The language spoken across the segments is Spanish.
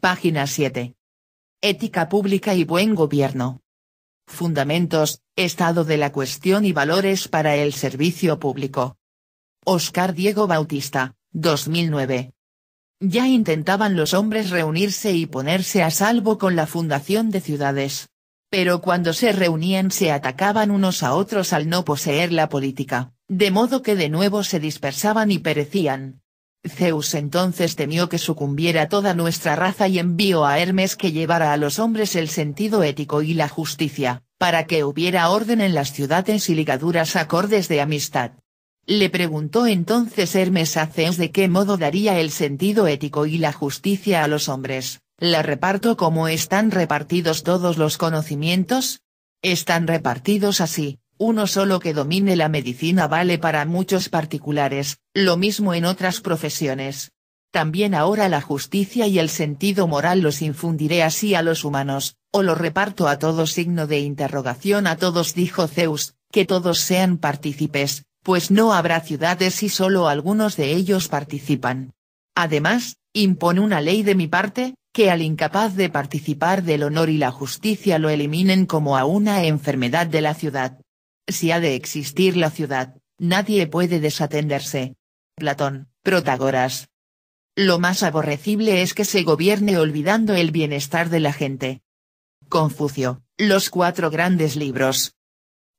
Página 7. Ética pública y buen gobierno. Fundamentos, estado de la cuestión y valores para el servicio público. Oscar Diego Bautista, 2009. Ya intentaban los hombres reunirse y ponerse a salvo con la fundación de ciudades. Pero cuando se reunían se atacaban unos a otros al no poseer la política, de modo que de nuevo se dispersaban y perecían. Zeus entonces temió que sucumbiera toda nuestra raza y envió a Hermes que llevara a los hombres el sentido ético y la justicia, para que hubiera orden en las ciudades y ligaduras acordes de amistad. Le preguntó entonces Hermes a Zeus de qué modo daría el sentido ético y la justicia a los hombres. ¿La reparto como están repartidos todos los conocimientos? Están repartidos así. Uno solo que domine la medicina vale para muchos particulares, lo mismo en otras profesiones. También ahora la justicia y el sentido moral los infundiré así a los humanos, o lo reparto a todos. Signo de interrogación. A todos dijo Zeus, que todos sean partícipes, pues no habrá ciudades si solo algunos de ellos participan. Además, impone una ley de mi parte, que al incapaz de participar del honor y la justicia lo eliminen como a una enfermedad de la ciudad. Si ha de existir la ciudad, nadie puede desatenderse. Platón, Protágoras. Lo más aborrecible es que se gobierne olvidando el bienestar de la gente. Confucio, Los 4 grandes libros.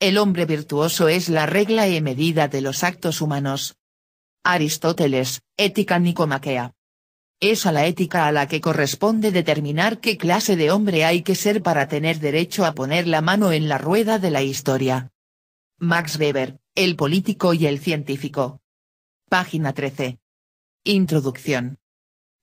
El hombre virtuoso es la regla y medida de los actos humanos. Aristóteles, Ética Nicomaquea. Es a la ética a la que corresponde determinar qué clase de hombre hay que ser para tener derecho a poner la mano en la rueda de la historia. Max Weber, El político y el científico. Página 13. Introducción.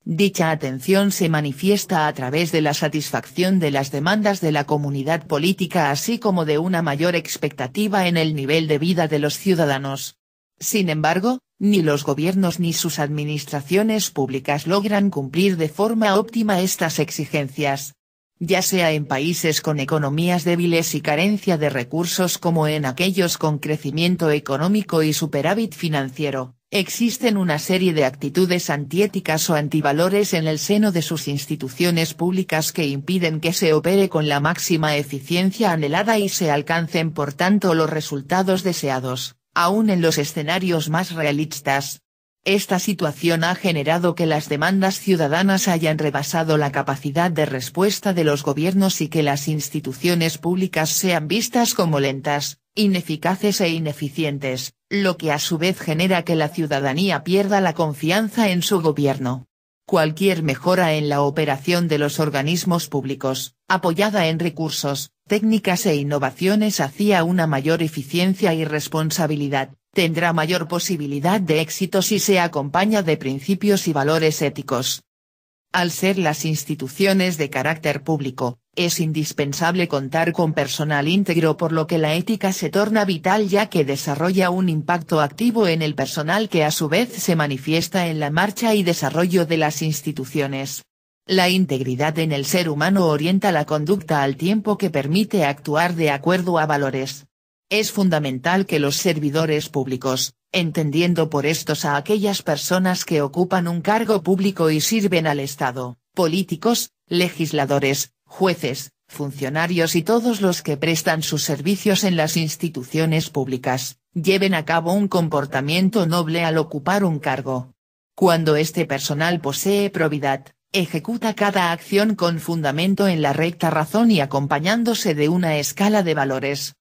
Dicha atención se manifiesta a través de la satisfacción de las demandas de la comunidad política así como de una mayor expectativa en el nivel de vida de los ciudadanos. Sin embargo, ni los gobiernos ni sus administraciones públicas logran cumplir de forma óptima estas exigencias. Ya sea en países con economías débiles y carencia de recursos como en aquellos con crecimiento económico y superávit financiero, existen una serie de actitudes antiéticas o antivalores en el seno de sus instituciones públicas que impiden que se opere con la máxima eficiencia anhelada y se alcancen por tanto los resultados deseados, aún en los escenarios más realistas. Esta situación ha generado que las demandas ciudadanas hayan rebasado la capacidad de respuesta de los gobiernos y que las instituciones públicas sean vistas como lentas, ineficaces e ineficientes, lo que a su vez genera que la ciudadanía pierda la confianza en su gobierno. Cualquier mejora en la operación de los organismos públicos, apoyada en recursos, técnicas e innovaciones hacia una mayor eficiencia y responsabilidad, tendrá mayor posibilidad de éxito si se acompaña de principios y valores éticos. Al ser las instituciones de carácter público, es indispensable contar con personal íntegro por lo que la ética se torna vital ya que desarrolla un impacto activo en el personal que a su vez se manifiesta en la marcha y desarrollo de las instituciones. La integridad en el ser humano orienta la conducta al tiempo que permite actuar de acuerdo a valores. Es fundamental que los servidores públicos, entendiendo por estos a aquellas personas que ocupan un cargo público y sirven al Estado, políticos, legisladores, jueces, funcionarios y todos los que prestan sus servicios en las instituciones públicas, lleven a cabo un comportamiento noble al ocupar un cargo. Cuando este personal posee probidad, ejecuta cada acción con fundamento en la recta razón y acompañándose de una escala de valores.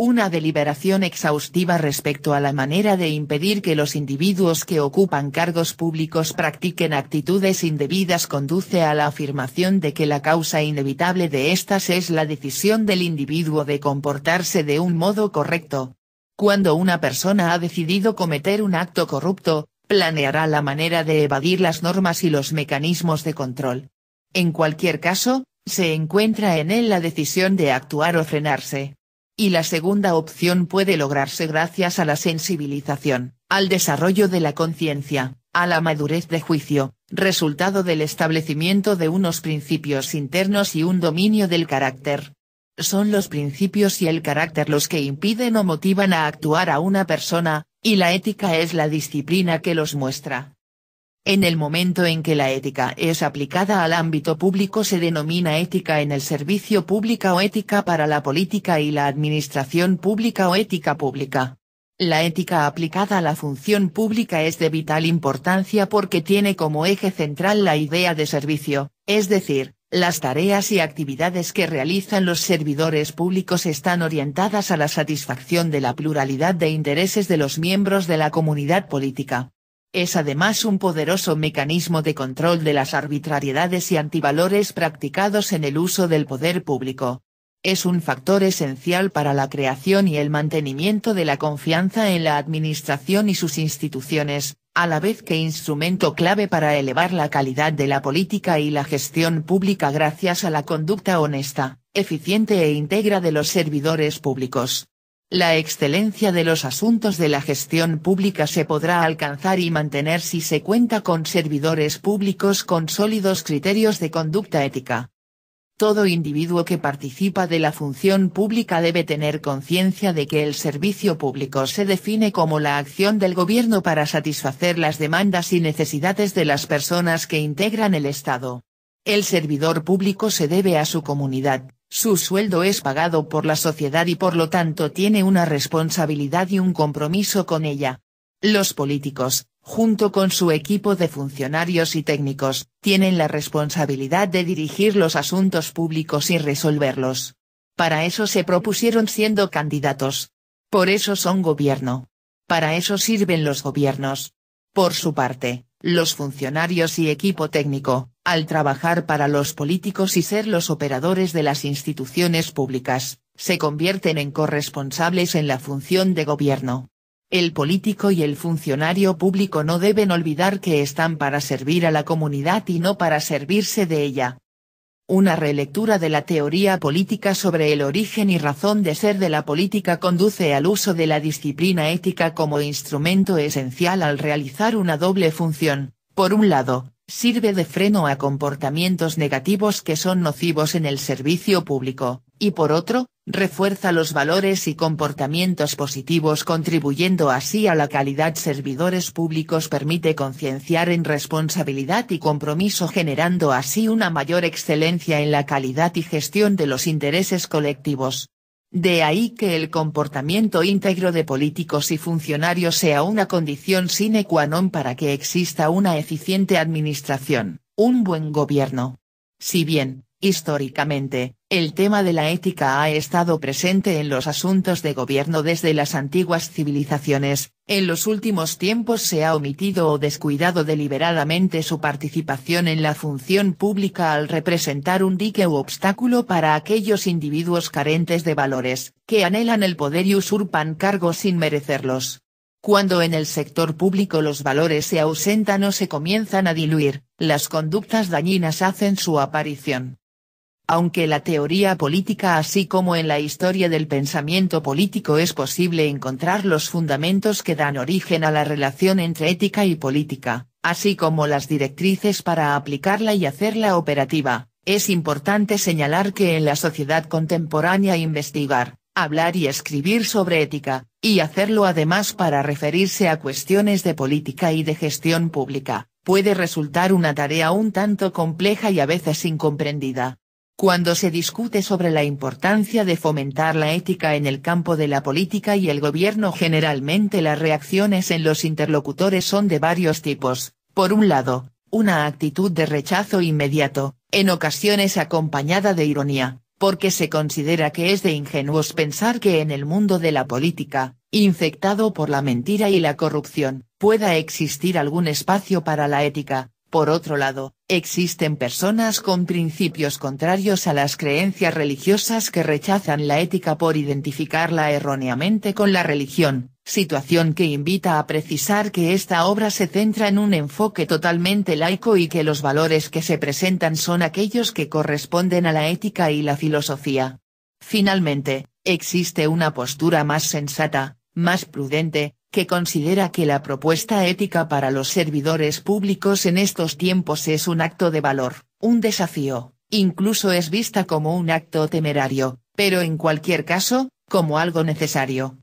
Una deliberación exhaustiva respecto a la manera de impedir que los individuos que ocupan cargos públicos practiquen actitudes indebidas conduce a la afirmación de que la causa inevitable de estas es la decisión del individuo de comportarse de un modo correcto. Cuando una persona ha decidido cometer un acto corrupto, planeará la manera de evadir las normas y los mecanismos de control. En cualquier caso, se encuentra en él la decisión de actuar o frenarse. Y la segunda opción puede lograrse gracias a la sensibilización, al desarrollo de la conciencia, a la madurez de juicio, resultado del establecimiento de unos principios internos y un dominio del carácter. Son los principios y el carácter los que impiden o motivan a actuar a una persona, y la ética es la disciplina que los muestra. En el momento en que la ética es aplicada al ámbito público se denomina ética en el servicio público o ética para la política y la administración pública o ética pública. La ética aplicada a la función pública es de vital importancia porque tiene como eje central la idea de servicio, es decir, las tareas y actividades que realizan los servidores públicos están orientadas a la satisfacción de la pluralidad de intereses de los miembros de la comunidad política. Es además un poderoso mecanismo de control de las arbitrariedades y antivalores practicados en el uso del poder público. Es un factor esencial para la creación y el mantenimiento de la confianza en la administración y sus instituciones, a la vez que instrumento clave para elevar la calidad de la política y la gestión pública gracias a la conducta honesta, eficiente e íntegra de los servidores públicos. La excelencia de los asuntos de la gestión pública se podrá alcanzar y mantener si se cuenta con servidores públicos con sólidos criterios de conducta ética. Todo individuo que participa de la función pública debe tener conciencia de que el servicio público se define como la acción del gobierno para satisfacer las demandas y necesidades de las personas que integran el Estado. El servidor público se debe a su comunidad, su sueldo es pagado por la sociedad y por lo tanto tiene una responsabilidad y un compromiso con ella. Los políticos, junto con su equipo de funcionarios y técnicos, tienen la responsabilidad de dirigir los asuntos públicos y resolverlos. Para eso se propusieron siendo candidatos. Por eso son gobierno. Para eso sirven los gobiernos. Por su parte, los funcionarios y equipo técnico, al trabajar para los políticos y ser los operadores de las instituciones públicas, se convierten en corresponsables en la función de gobierno. El político y el funcionario público no deben olvidar que están para servir a la comunidad y no para servirse de ella. Una relectura de la teoría política sobre el origen y razón de ser de la política conduce al uso de la disciplina ética como instrumento esencial al realizar una doble función. Por un lado, sirve de freno a comportamientos negativos que son nocivos en el servicio público, y por otro, refuerza los valores y comportamientos positivos contribuyendo así a la calidad. Servidores públicos permite concienciar en responsabilidad y compromiso generando así una mayor excelencia en la calidad y gestión de los intereses colectivos. De ahí que el comportamiento íntegro de políticos y funcionarios sea una condición sine qua non para que exista una eficiente administración, un buen gobierno. Si bien, históricamente, el tema de la ética ha estado presente en los asuntos de gobierno desde las antiguas civilizaciones, en los últimos tiempos se ha omitido o descuidado deliberadamente su participación en la función pública al representar un dique u obstáculo para aquellos individuos carentes de valores, que anhelan el poder y usurpan cargos sin merecerlos. Cuando en el sector público los valores se ausentan o se comienzan a diluir, las conductas dañinas hacen su aparición. Aunque la teoría política así como en la historia del pensamiento político es posible encontrar los fundamentos que dan origen a la relación entre ética y política, así como las directrices para aplicarla y hacerla operativa, es importante señalar que en la sociedad contemporánea investigar, hablar y escribir sobre ética, y hacerlo además para referirse a cuestiones de política y de gestión pública, puede resultar una tarea un tanto compleja y a veces incomprendida. Cuando se discute sobre la importancia de fomentar la ética en el campo de la política y el gobierno generalmente las reacciones en los interlocutores son de varios tipos, por un lado, una actitud de rechazo inmediato, en ocasiones acompañada de ironía, porque se considera que es de ingenuos pensar que en el mundo de la política, infectado por la mentira y la corrupción, pueda existir algún espacio para la ética. Por otro lado, existen personas con principios contrarios a las creencias religiosas que rechazan la ética por identificarla erróneamente con la religión, situación que invita a precisar que esta obra se centra en un enfoque totalmente laico y que los valores que se presentan son aquellos que corresponden a la ética y la filosofía. Finalmente, existe una postura más sensata, más prudente, que considera que la propuesta ética para los servidores públicos en estos tiempos es un acto de valor, un desafío, incluso es vista como un acto temerario, pero en cualquier caso, como algo necesario.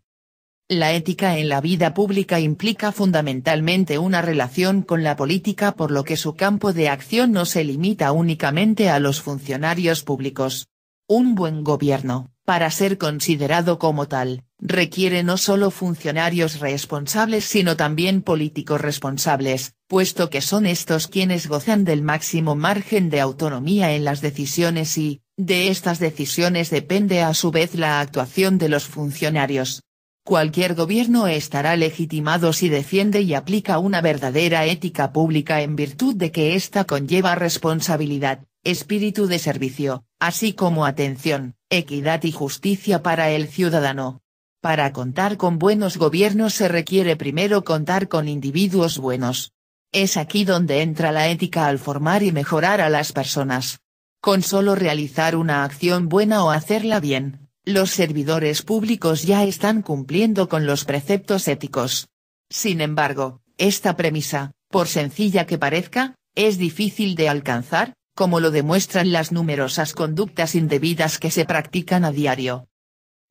La ética en la vida pública implica fundamentalmente una relación con la política, por lo que su campo de acción no se limita únicamente a los funcionarios públicos. Un buen gobierno, para ser considerado como tal, requiere no solo funcionarios responsables sino también políticos responsables, puesto que son estos quienes gozan del máximo margen de autonomía en las decisiones y, de estas decisiones depende a su vez la actuación de los funcionarios. Cualquier gobierno estará legitimado si defiende y aplica una verdadera ética pública en virtud de que ésta conlleva responsabilidad, espíritu de servicio, así como atención, equidad y justicia para el ciudadano. Para contar con buenos gobiernos se requiere primero contar con individuos buenos. Es aquí donde entra la ética al formar y mejorar a las personas. Con solo realizar una acción buena o hacerla bien, los servidores públicos ya están cumpliendo con los preceptos éticos. Sin embargo, esta premisa, por sencilla que parezca, es difícil de alcanzar, como lo demuestran las numerosas conductas indebidas que se practican a diario.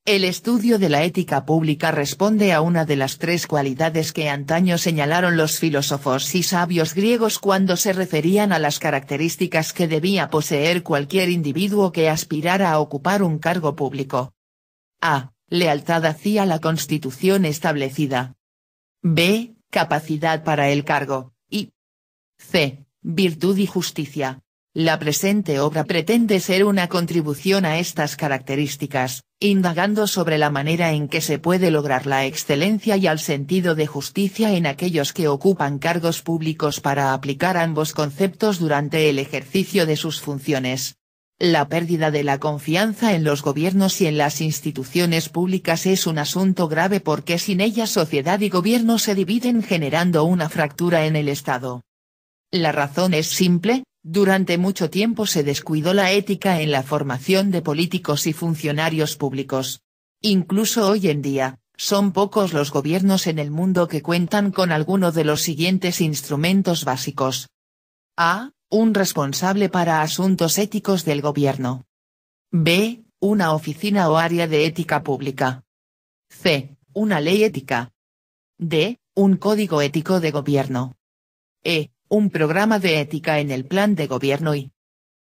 El estudio de la ética pública responde a una de las tres cualidades que antaño señalaron los filósofos y sabios griegos cuando se referían a las características que debía poseer cualquier individuo que aspirara a ocupar un cargo público. A. Lealtad hacia la Constitución establecida. B. Capacidad para el cargo. Y C. Virtud y justicia. La presente obra pretende ser una contribución a estas características, indagando sobre la manera en que se puede lograr la excelencia y al sentido de justicia en aquellos que ocupan cargos públicos para aplicar ambos conceptos durante el ejercicio de sus funciones. La pérdida de la confianza en los gobiernos y en las instituciones públicas es un asunto grave porque sin ella sociedad y gobierno se dividen generando una fractura en el Estado. La razón es simple. Durante mucho tiempo se descuidó la ética en la formación de políticos y funcionarios públicos. Incluso hoy en día, son pocos los gobiernos en el mundo que cuentan con alguno de los siguientes instrumentos básicos. A. Un responsable para asuntos éticos del gobierno. B. Una oficina o área de ética pública. C. Una ley ética. D. Un código ético de gobierno. E. Un programa de ética en el plan de gobierno y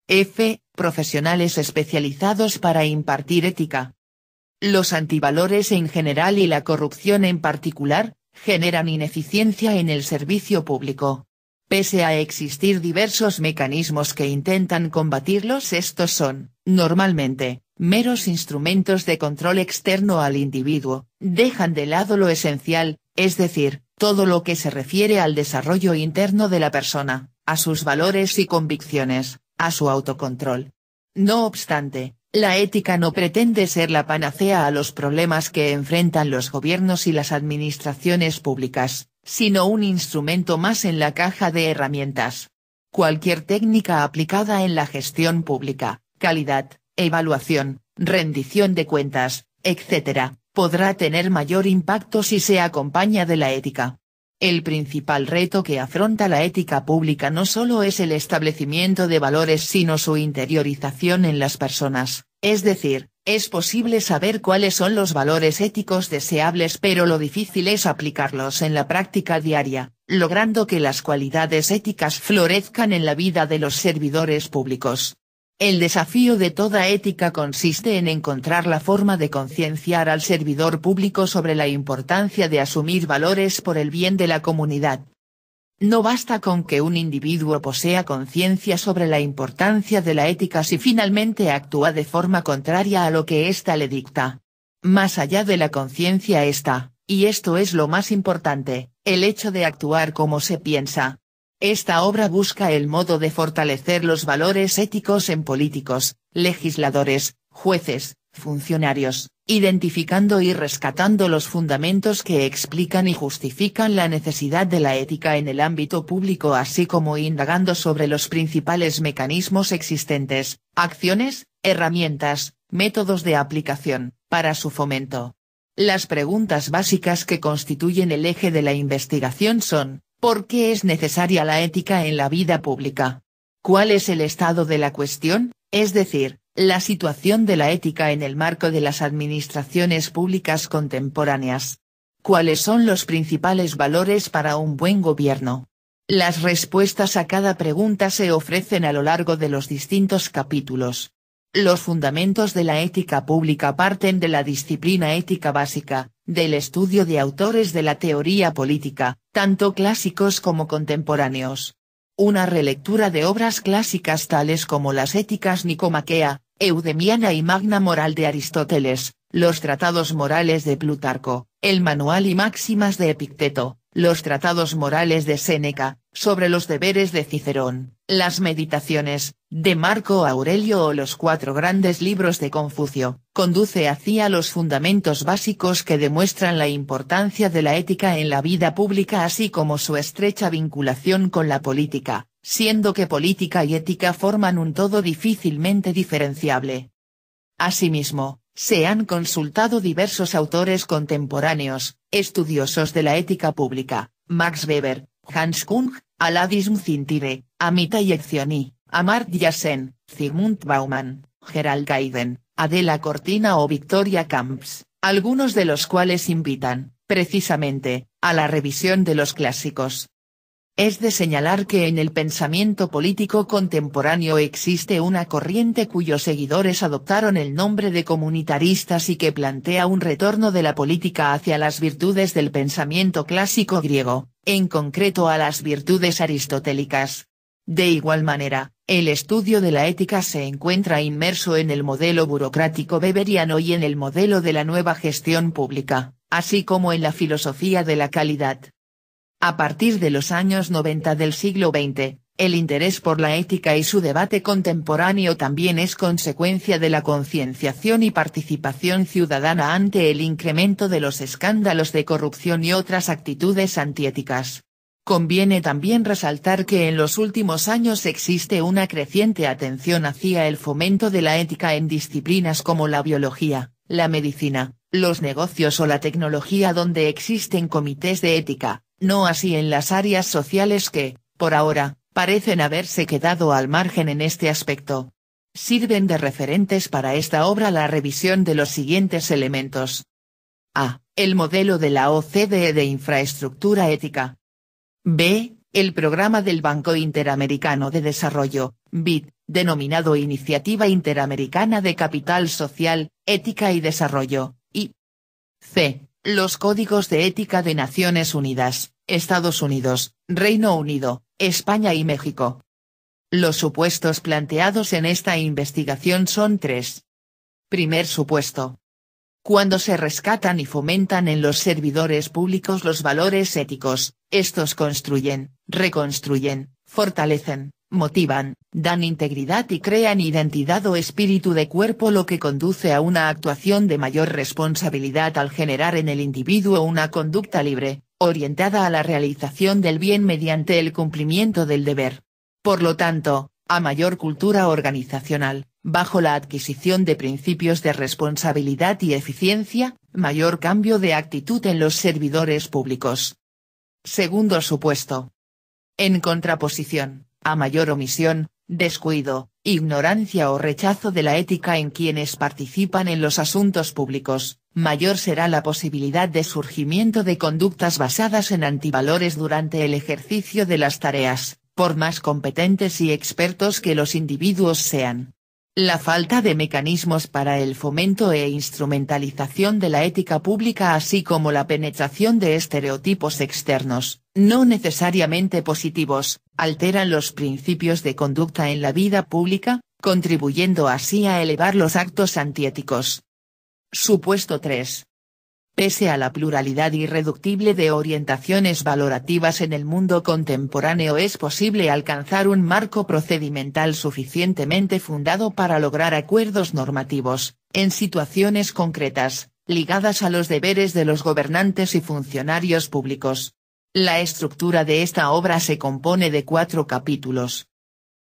F. Profesionales especializados para impartir ética. Los antivalores en general y la corrupción en particular, generan ineficiencia en el servicio público. Pese a existir diversos mecanismos que intentan combatirlos, estos son, normalmente, meros instrumentos de control externo al individuo, dejan de lado lo esencial, es decir, todo lo que se refiere al desarrollo interno de la persona, a sus valores y convicciones, a su autocontrol. No obstante, la ética no pretende ser la panacea a los problemas que enfrentan los gobiernos y las administraciones públicas, sino un instrumento más en la caja de herramientas. Cualquier técnica aplicada en la gestión pública, calidad, evaluación, rendición de cuentas, etc., podrá tener mayor impacto si se acompaña de la ética. El principal reto que afronta la ética pública no solo es el establecimiento de valores sino su interiorización en las personas, es decir, es posible saber cuáles son los valores éticos deseables pero lo difícil es aplicarlos en la práctica diaria, logrando que las cualidades éticas florezcan en la vida de los servidores públicos. El desafío de toda ética consiste en encontrar la forma de concienciar al servidor público sobre la importancia de asumir valores por el bien de la comunidad. No basta con que un individuo posea conciencia sobre la importancia de la ética si finalmente actúa de forma contraria a lo que ésta le dicta. Más allá de la conciencia está, y esto es lo más importante, el hecho de actuar como se piensa. Esta obra busca el modo de fortalecer los valores éticos en políticos, legisladores, jueces, funcionarios, identificando y rescatando los fundamentos que explican y justifican la necesidad de la ética en el ámbito público así como indagando sobre los principales mecanismos existentes, acciones, herramientas, métodos de aplicación, para su fomento. Las preguntas básicas que constituyen el eje de la investigación son: ¿por qué es necesaria la ética en la vida pública? ¿Cuál es el estado de la cuestión, es decir, la situación de la ética en el marco de las administraciones públicas contemporáneas? ¿Cuáles son los principales valores para un buen gobierno? Las respuestas a cada pregunta se ofrecen a lo largo de los distintos capítulos. Los fundamentos de la ética pública parten de la disciplina ética básica, del estudio de autores de la teoría política, tanto clásicos como contemporáneos. Una relectura de obras clásicas tales como las Éticas Nicomaquea, Eudemiana y Magna Moral de Aristóteles, los Tratados Morales de Plutarco, el Manual y Máximas de Epicteto, los Tratados Morales de Séneca, sobre los deberes de Cicerón, las Meditaciones, de Marco Aurelio o los 4 grandes libros de Confucio, conduce hacia los fundamentos básicos que demuestran la importancia de la ética en la vida pública así como su estrecha vinculación con la política, siendo que política y ética forman un todo difícilmente diferenciable. Asimismo, se han consultado diversos autores contemporáneos, estudiosos de la ética pública, Max Weber, Hans Kung, Aladism Cintire, Amitai Etzioni, Amartya Sen, Zygmunt Bauman, Gerald Gaiden, Adela Cortina o Victoria Camps, algunos de los cuales invitan, precisamente, a la revisión de los clásicos. Es de señalar que en el pensamiento político contemporáneo existe una corriente cuyos seguidores adoptaron el nombre de comunitaristas y que plantea un retorno de la política hacia las virtudes del pensamiento clásico griego, en concreto a las virtudes aristotélicas. De igual manera, el estudio de la ética se encuentra inmerso en el modelo burocrático weberiano y en el modelo de la nueva gestión pública, así como en la filosofía de la calidad. A partir de los años 90 del siglo XX, el interés por la ética y su debate contemporáneo también es consecuencia de la concienciación y participación ciudadana ante el incremento de los escándalos de corrupción y otras actitudes antiéticas. Conviene también resaltar que en los últimos años existe una creciente atención hacia el fomento de la ética en disciplinas como la biología, la medicina, los negocios o la tecnología donde existen comités de ética. No así en las áreas sociales que, por ahora, parecen haberse quedado al margen en este aspecto. Sirven de referentes para esta obra la revisión de los siguientes elementos. A. El modelo de la OCDE de infraestructura ética. B. El programa del Banco Interamericano de Desarrollo, BID, denominado Iniciativa Interamericana de Capital Social, Ética y Desarrollo, y C. Los Códigos de Ética de Naciones Unidas, Estados Unidos, Reino Unido, España y México. Los supuestos planteados en esta investigación son 3. Primer supuesto. Cuando se rescatan y fomentan en los servidores públicos los valores éticos, estos construyen, reconstruyen, fortalecen, motivan, dan integridad y crean identidad o espíritu de cuerpo, lo que conduce a una actuación de mayor responsabilidad al generar en el individuo una conducta libre, orientada a la realización del bien mediante el cumplimiento del deber. Por lo tanto, a mayor cultura organizacional, bajo la adquisición de principios de responsabilidad y eficiencia, mayor cambio de actitud en los servidores públicos. Segundo supuesto. En contraposición, a mayor omisión, descuido, ignorancia o rechazo de la ética en quienes participan en los asuntos públicos, mayor será la posibilidad de surgimiento de conductas basadas en antivalores durante el ejercicio de las tareas, por más competentes y expertos que los individuos sean. La falta de mecanismos para el fomento e instrumentalización de la ética pública así como la penetración de estereotipos externos, no necesariamente positivos, alteran los principios de conducta en la vida pública, contribuyendo así a elevar los actos antiéticos. Supuesto 3. Pese a la pluralidad irreductible de orientaciones valorativas en el mundo contemporáneo, es posible alcanzar un marco procedimental suficientemente fundado para lograr acuerdos normativos, en situaciones concretas, ligadas a los deberes de los gobernantes y funcionarios públicos. La estructura de esta obra se compone de 4 capítulos.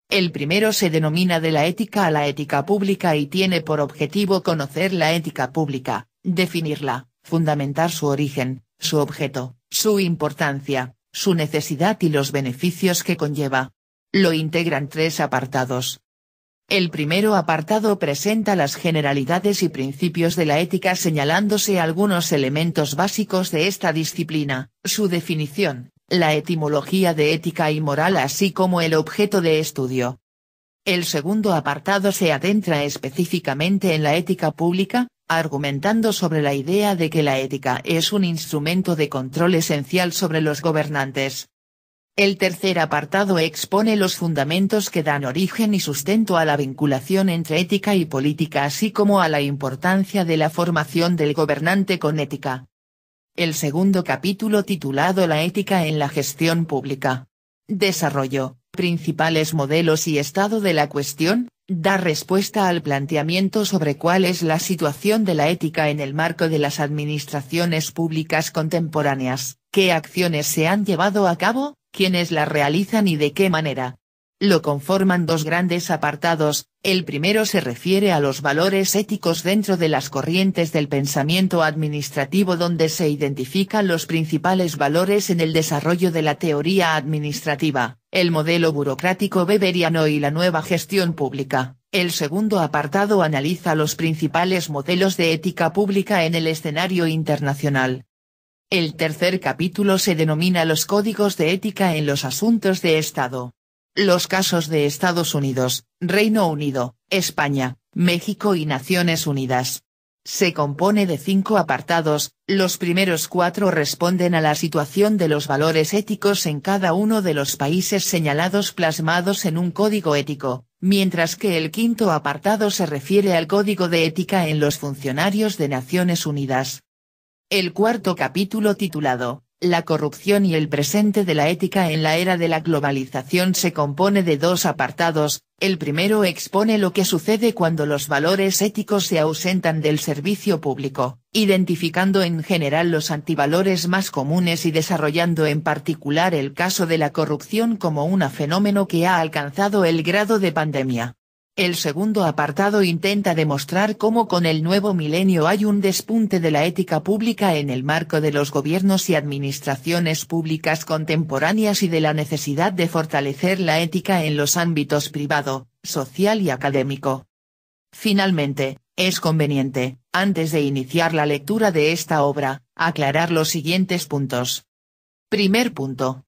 El primero se denomina De la ética a la ética pública y tiene por objetivo conocer la ética pública, definirla, fundamentar su origen, su objeto, su importancia, su necesidad y los beneficios que conlleva. Lo integran 3 apartados. El primero apartado presenta las generalidades y principios de la ética señalándose algunos elementos básicos de esta disciplina, su definición, la etimología de ética y moral así como el objeto de estudio. El segundo apartado se adentra específicamente en la ética pública, argumentando sobre la idea de que la ética es un instrumento de control esencial sobre los gobernantes. El tercer apartado expone los fundamentos que dan origen y sustento a la vinculación entre ética y política así como a la importancia de la formación del gobernante con ética. El segundo capítulo titulado La ética en la gestión pública. Desarrollo, principales modelos y estado de la cuestión, da respuesta al planteamiento sobre cuál es la situación de la ética en el marco de las administraciones públicas contemporáneas, qué acciones se han llevado a cabo, quiénes las realizan y de qué manera. Lo conforman dos grandes apartados, el primero se refiere a los valores éticos dentro de las corrientes del pensamiento administrativo donde se identifican los principales valores en el desarrollo de la teoría administrativa, el modelo burocrático weberiano y la nueva gestión pública. El segundo apartado analiza los principales modelos de ética pública en el escenario internacional. El tercer capítulo se denomina los códigos de ética en los asuntos de Estado. Los casos de Estados Unidos, Reino Unido, España, México y Naciones Unidas. Se compone de 5 apartados, los primeros 4 responden a la situación de los valores éticos en cada uno de los países señalados plasmados en un código ético, mientras que el quinto apartado se refiere al código de ética en los funcionarios de Naciones Unidas. El cuarto capítulo titulado, La corrupción y el presente de la ética en la era de la globalización se compone de 2 apartados, el primero expone lo que sucede cuando los valores éticos se ausentan del servicio público, identificando en general los antivalores más comunes y desarrollando en particular el caso de la corrupción como un fenómeno que ha alcanzado el grado de pandemia. El segundo apartado intenta demostrar cómo con el nuevo milenio hay un despunte de la ética pública en el marco de los gobiernos y administraciones públicas contemporáneas y de la necesidad de fortalecer la ética en los ámbitos privado, social y académico. Finalmente, es conveniente, antes de iniciar la lectura de esta obra, aclarar los siguientes puntos. Primer punto.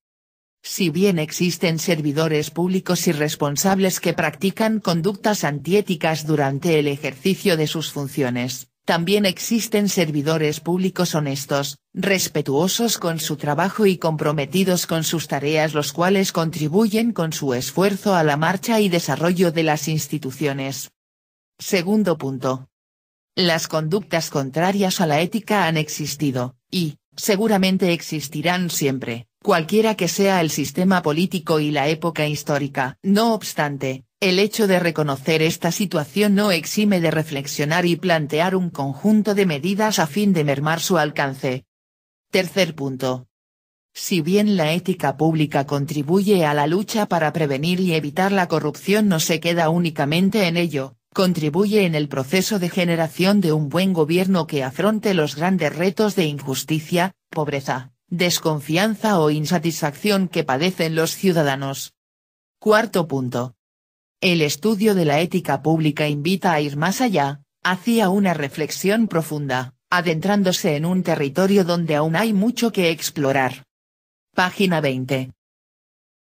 Si bien existen servidores públicos y responsables que practican conductas antiéticas durante el ejercicio de sus funciones, también existen servidores públicos honestos, respetuosos con su trabajo y comprometidos con sus tareas los cuales contribuyen con su esfuerzo a la marcha y desarrollo de las instituciones. Segundo punto. Las conductas contrarias a la ética han existido, y, seguramente existirán siempre, cualquiera que sea el sistema político y la época histórica. No obstante, el hecho de reconocer esta situación no exime de reflexionar y plantear un conjunto de medidas a fin de mermar su alcance. Tercer punto. Si bien la ética pública contribuye a la lucha para prevenir y evitar la corrupción no se queda únicamente en ello, contribuye en el proceso de generación de un buen gobierno que afronte los grandes retos de injusticia, pobreza, desconfianza o insatisfacción que padecen los ciudadanos. Cuarto punto. El estudio de la ética pública invita a ir más allá, hacia una reflexión profunda, adentrándose en un territorio donde aún hay mucho que explorar. Página 20.